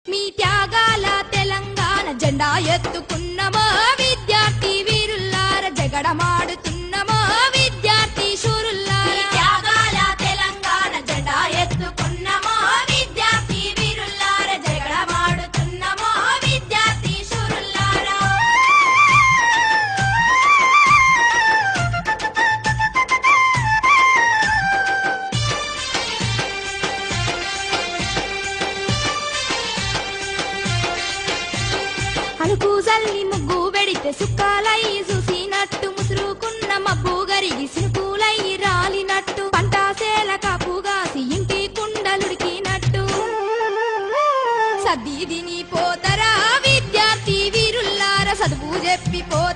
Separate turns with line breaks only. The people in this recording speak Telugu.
మీ త్యాగాల తెలంగాణ జెండా ఎత్తుకున్నమో విద్యార్థి వీరుల్లార జగడమాడుతున్నమో విద్యార్థి శూరుల్లార త్యాగాల తెలంగాణ జెండా ఎత్తుకున్నమో విద్యార్థి వీరుల్లార జగడమాడుతున్నమో విద్యార్థి శూరుల్లార అలుకు జల్లి ముగ్గు వెడితే సుక్కాలై చూసినట్టు ముసురుకున్న మబ్బు గరిగి సినుకులై రాలినట్టు పంటాసేల కాపుగాసి ఇంటి కుండలుడికినట్టు సద్దిదిని పోతరా విద్యార్థి వీరుల్లార చదువు చెప్పి పోత